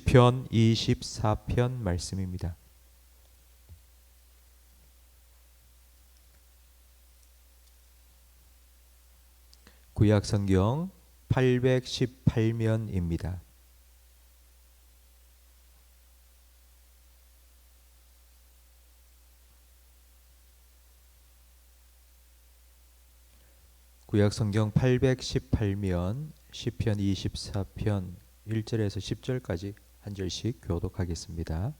시편 24편 말씀입니다. 구약 성경 818면입니다. 구약 성경 818면 시편 24편 1절에서 10절까지 한 절씩 교독하겠습니다.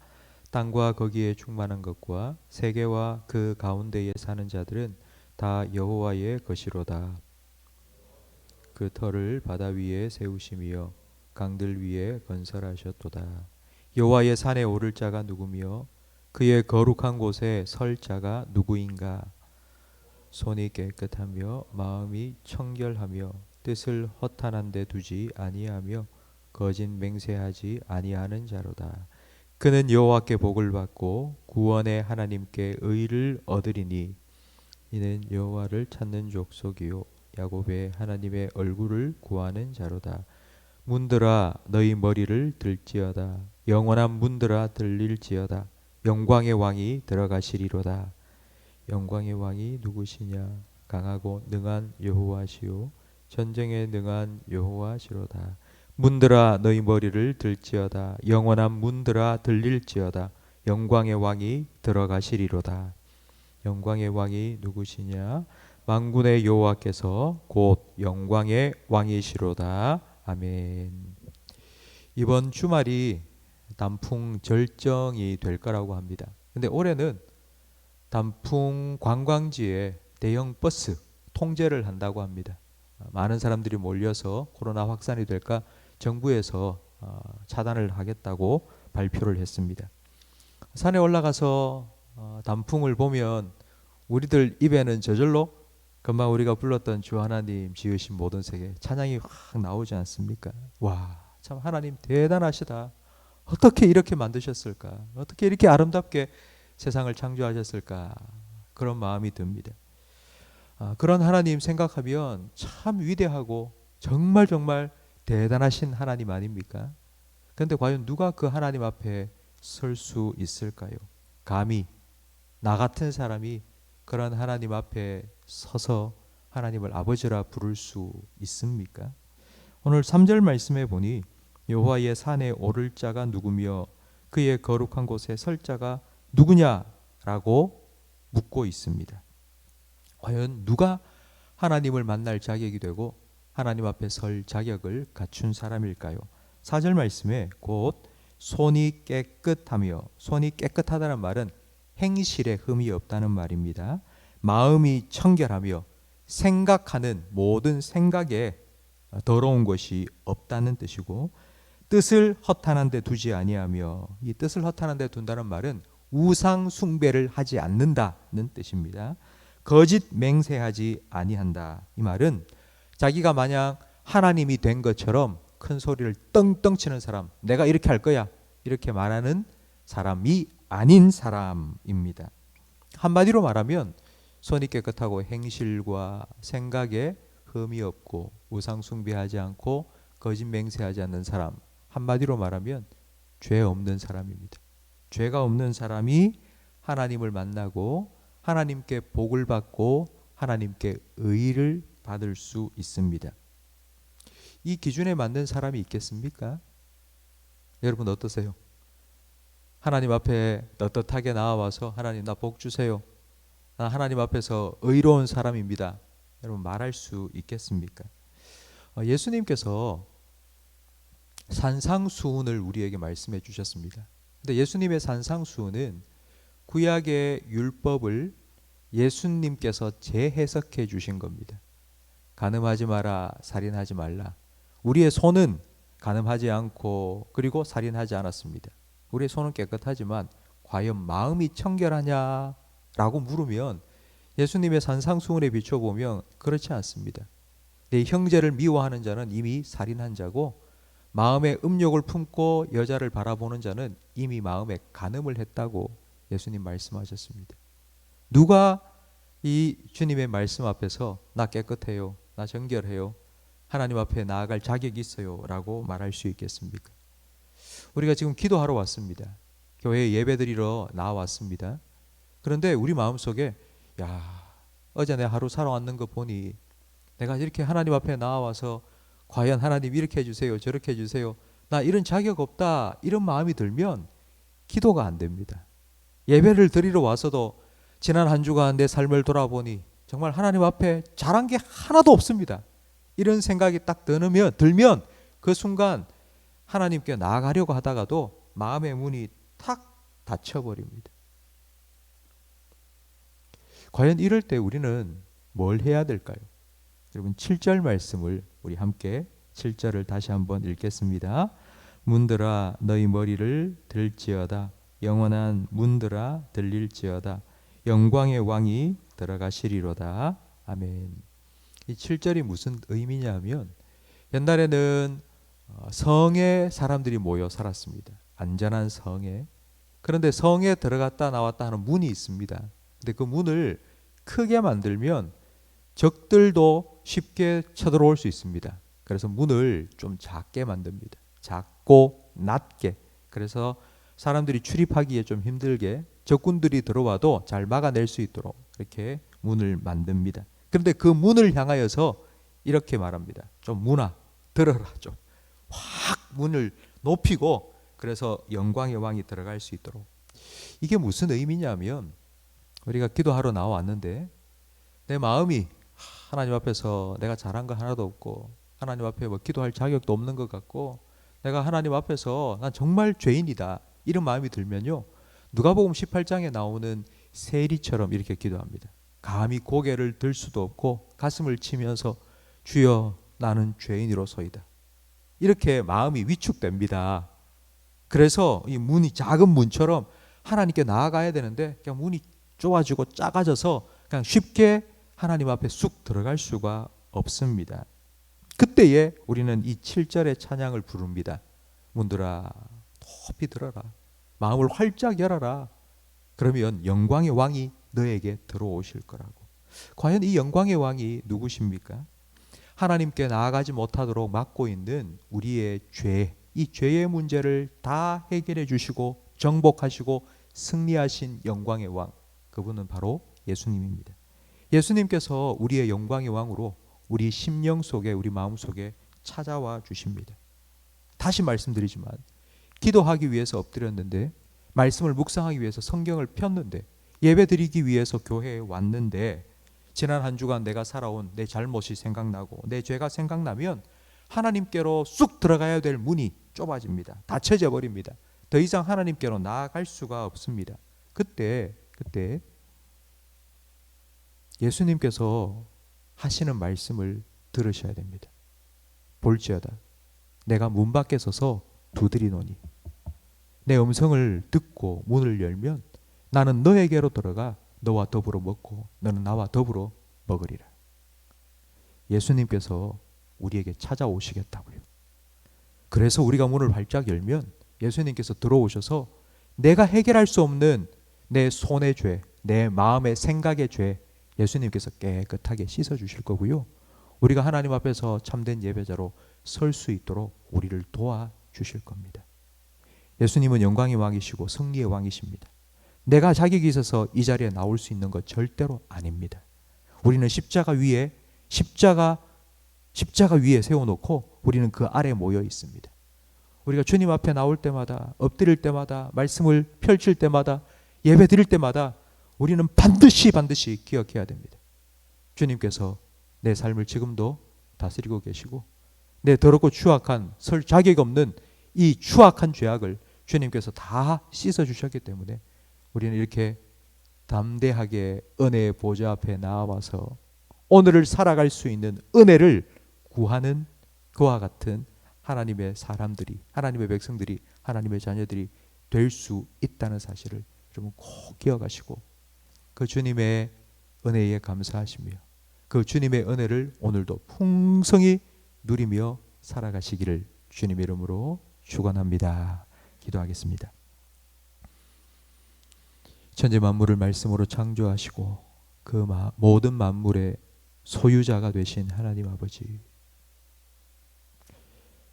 땅과 거기에 충만한 것과 세계와 그 가운데에 사는 자들은 다 여호와의 것이로다. 그 터를 바다 위에 세우시며 강들 위에 건설하셨도다. 여호와의 산에 오를 자가 누구며 그의 거룩한 곳에 설 자가 누구인가? 손이 깨끗하며 마음이 청결하며 뜻을 허탄한 데 두지 아니하며 거짓 맹세하지 아니하는 자로다. 그는 여호와께 복을 받고 구원의 하나님께 의를 얻으리니 이는 여호와를 찾는 족속이요 야곱의 하나님의 얼굴을 구하는 자로다. 문들아 너희 머리를 들지어다. 영원한 문들아 들릴지어다. 영광의 왕이 들어가시리로다. 영광의 왕이 누구시냐? 강하고 능한 여호와시요 전쟁에 능한 여호와시로다. 문들아 너희 머리를 들지어다. 영원한 문들아 들릴지어다. 영광의 왕이 들어가시리로다. 영광의 왕이 누구시냐? 만군의 여호와께서 곧 영광의 왕이시로다. 아멘. 이번 주말이 단풍 절정이 될 거라고 합니다. 근데 올해는 단풍 관광지에 대형 버스 통제를 한다고 합니다. 많은 사람들이 몰려서 코로나 확산이 될까 정부에서 차단을 하겠다고 발표를 했습니다. 산에 올라가서 단풍을 보면 우리들 입에는 저절로 금방 우리가 불렀던 주 하나님 지으신 모든 세계 찬양이 확 나오지 않습니까? 와, 참 하나님 대단하시다. 어떻게 이렇게 만드셨을까? 어떻게 이렇게 아름답게 세상을 창조하셨을까? 그런 마음이 듭니다. 그런 하나님 생각하면 참 위대하고 정말 대단하신 하나님 아닙니까? 그런데 과연 누가 그 하나님 앞에 설 수 있을까요? 감히 나 같은 사람이 그런 하나님 앞에 서서 하나님을 아버지라 부를 수 있습니까? 오늘 3절 말씀에 보니 여호와의 산에 오를 자가 누구며 그의 거룩한 곳에 설 자가 누구냐라고 묻고 있습니다. 과연 누가 하나님을 만날 자격이 되고 하나님 앞에 설 자격을 갖춘 사람일까요? 4절 말씀에 곧 손이 깨끗하며, 손이 깨끗하다는 말은 행실에 흠이 없다는 말입니다. 마음이 청결하며 생각하는 모든 생각에 더러운 것이 없다는 뜻이고, 뜻을 허탄한 데 두지 아니하며, 이 뜻을 허탄한 데 둔다는 말은 우상 숭배를 하지 않는다는 뜻입니다. 거짓 맹세하지 아니한다. 이 말은 자기가 마냥 하나님이 된 것처럼 큰 소리를 떵떵 치는 사람, 내가 이렇게 할 거야, 이렇게 말하는 사람이 아닌 사람입니다. 한마디로 말하면 손이 깨끗하고 행실과 생각에 흠이 없고 우상 숭배하지 않고 거짓 맹세하지 않는 사람, 한마디로 말하면 죄 없는 사람입니다. 죄가 없는 사람이 하나님을 만나고 하나님께 복을 받고 하나님께 의를 받을 수 있습니다. 이 기준에 맞는 사람이 있겠습니까? 여러분 어떠세요? 하나님 앞에 떳떳하게 나와서 하나님 나 복 주세요. 나 하나님 앞에서 의로운 사람입니다. 여러분 말할 수 있겠습니까? 예수님께서 산상수훈을 우리에게 말씀해 주셨습니다. 근데 예수님의 산상수훈은 구약의 율법을 예수님께서 재해석해 주신 겁니다. 간음하지 마라, 살인하지 말라. 우리의 손은 간음하지 않고 그리고 살인하지 않았습니다. 우리의 손은 깨끗하지만 과연 마음이 청결하냐? 라고 물으면 예수님의 산상수훈에 비춰보면 그렇지 않습니다. 내 형제를 미워하는 자는 이미 살인한 자고 마음에 음욕을 품고 여자를 바라보는 자는 이미 마음에 간음을 했다고 예수님 말씀하셨습니다. 누가 이 주님의 말씀 앞에서 나 깨끗해요, 나 정결해요, 하나님 앞에 나아갈 자격이 있어요 라고 말할 수 있겠습니까? 우리가 지금 기도하러 왔습니다. 교회에 예배드리러 나왔습니다. 그런데 우리 마음속에 야, 어제 내 하루 살아왔는 거 보니 내가 이렇게 하나님 앞에 나와서 과연 하나님 이렇게 해주세요, 저렇게 해주세요, 나 이런 자격 없다, 이런 마음이 들면 기도가 안 됩니다. 예배를 드리러 와서도 지난 한 주간 내 삶을 돌아보니 정말 하나님 앞에 잘한 게 하나도 없습니다. 이런 생각이 딱 들면 그 순간 하나님께 나아가려고 하다가도 마음의 문이 탁 닫혀버립니다. 과연 이럴 때 우리는 뭘 해야 될까요? 여러분 7절 말씀을 우리 함께 7절을 다시 한번 읽겠습니다. 문들아 너희 머리를 들지어다. 영원한 문들아 들릴지어다. 영광의 왕이 들어가시리로다. 아멘. 이 7절이 무슨 의미냐면 옛날에는 성에 사람들이 모여 살았습니다. 안전한 성에. 그런데 성에 들어갔다 나왔다 하는 문이 있습니다. 근데 그 문을 크게 만들면 적들도 쉽게 쳐들어올 수 있습니다. 그래서 문을 좀 작게 만듭니다. 작고 낮게. 그래서 사람들이 출입하기에 좀 힘들게 적군들이 들어와도 잘 막아낼 수 있도록 이렇게 문을 만듭니다. 그런데 그 문을 향하여서 이렇게 말합니다. 좀 문아 들어라. 좀 확 문을 높이고 그래서 영광의 왕이 들어갈 수 있도록. 이게 무슨 의미냐면 우리가 기도하러 나왔는데 내 마음이 하나님 앞에서 내가 잘한 거 하나도 없고 하나님 앞에 뭐 기도할 자격도 없는 것 같고 내가 하나님 앞에서 난 정말 죄인이다, 이런 마음이 들면요, 누가복음 18장에 나오는 세리처럼 이렇게 기도합니다. 감히 고개를 들 수도 없고 가슴을 치면서 주여 나는 죄인이로소이다, 이렇게 마음이 위축됩니다. 그래서 이 문이 작은 문처럼 하나님께 나아가야 되는데 그냥 문이 좁아지고 작아져서 그냥 쉽게 하나님 앞에 쑥 들어갈 수가 없습니다. 그때에 우리는 이 7절의 찬양을 부릅니다. 문들아 높이 들어라. 마음을 활짝 열어라. 그러면 영광의 왕이 너에게 들어오실 거라고. 과연 이 영광의 왕이 누구십니까? 하나님께 나아가지 못하도록 막고 있는 우리의 죄, 이 죄의 문제를 다 해결해 주시고 정복하시고 승리하신 영광의 왕, 그분은 바로 예수님입니다. 예수님께서 우리의 영광의 왕으로 우리 심령 속에, 우리 마음 속에 찾아와 주십니다. 다시 말씀드리지만 기도하기 위해서 엎드렸는데, 말씀을 묵상하기 위해서 성경을 폈는데, 예배 드리기 위해서 교회에 왔는데 지난 한 주간 내가 살아온 내 잘못이 생각나고 내 죄가 생각나면 하나님께로 쑥 들어가야 될 문이 좁아집니다. 닫혀져 버립니다. 더 이상 하나님께로 나아갈 수가 없습니다. 그때 예수님께서 하시는 말씀을 들으셔야 됩니다. 볼지어다 내가 문 밖에 서서 두드리노니 내 음성을 듣고 문을 열면 나는 너에게로 들어가 너와 더불어 먹고 너는 나와 더불어 먹으리라. 예수님께서 우리에게 찾아오시겠다고요. 그래서 우리가 문을 활짝 열면 예수님께서 들어오셔서 내가 해결할 수 없는 내 손의 죄, 내 마음의 생각의 죄, 예수님께서 깨끗하게 씻어주실 거고요. 우리가 하나님 앞에서 참된 예배자로 설 수 있도록 우리를 도와주실 겁니다. 예수님은 영광의 왕이시고 승리의 왕이십니다. 내가 자격이 있어서 이 자리에 나올 수 있는 것 절대로 아닙니다. 우리는 십자가 위에 세워놓고 우리는 그 아래 모여 있습니다. 우리가 주님 앞에 나올 때마다, 엎드릴 때마다, 말씀을 펼칠 때마다, 예배 드릴 때마다 우리는 반드시 기억해야 됩니다. 주님께서 내 삶을 지금도 다스리고 계시고 내 더럽고 추악한, 설 자격 없는 이 추악한 죄악을 주님께서 다 씻어주셨기 때문에 우리는 이렇게 담대하게 은혜의 보좌 앞에 나와서 오늘을 살아갈 수 있는 은혜를 구하는 그와 같은 하나님의 사람들이, 하나님의 백성들이, 하나님의 자녀들이 될 수 있다는 사실을 여러분 꼭 기억하시고 그 주님의 은혜에 감사하시며 그 주님의 은혜를 오늘도 풍성히 누리며 살아가시기를 주님의 이름으로 축원합니다. 기도하겠습니다. 천지 만물을 말씀으로 창조하시고 그 모든 만물의 소유자가 되신 하나님 아버지,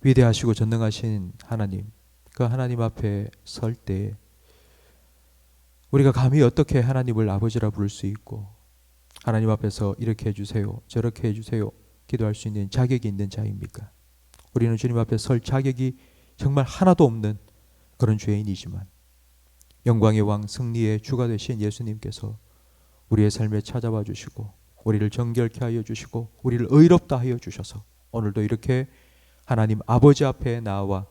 위대하시고 전능하신 하나님, 그 하나님 앞에 설 때 우리가 감히 어떻게 하나님을 아버지라 부를 수 있고 하나님 앞에서 이렇게 해주세요, 저렇게 해주세요 기도할 수 있는 자격이 있는 자입니까? 우리는 주님 앞에 설 자격이 정말 하나도 없는 그런 죄인이지만 영광의 왕 승리의 주가 되신 예수님께서 우리의 삶에 찾아와 주시고 우리를 정결케 하여 주시고 우리를 의롭다 하여 주셔서 오늘도 이렇게 하나님 아버지 앞에 나와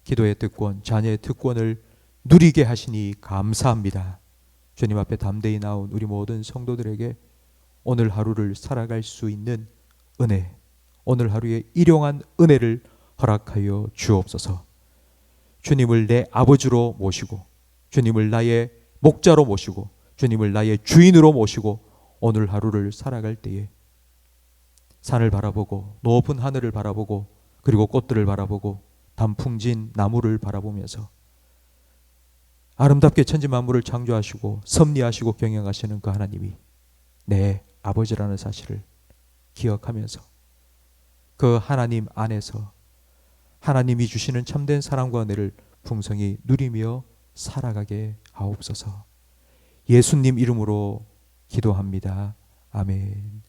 기도의 특권, 자녀의 특권을 누리게 하시니 감사합니다. 주님 앞에 담대히 나온 우리 모든 성도들에게 오늘 하루를 살아갈 수 있는 은혜, 오늘 하루의 일용한 은혜를 허락하여 주옵소서. 주님을 내 아버지로 모시고 주님을 나의 목자로 모시고 주님을 나의 주인으로 모시고 오늘 하루를 살아갈 때에 산을 바라보고 높은 하늘을 바라보고 그리고 꽃들을 바라보고 단풍진 나무를 바라보면서 아름답게 천지 만물을 창조하시고 섭리하시고 경영하시는 그 하나님이 내 아버지라는 사실을 기억하면서 그 하나님 안에서 하나님이 주시는 참된 사랑과 은혜를 풍성히 누리며 살아가게 하옵소서. 예수님 이름으로 기도합니다. 아멘.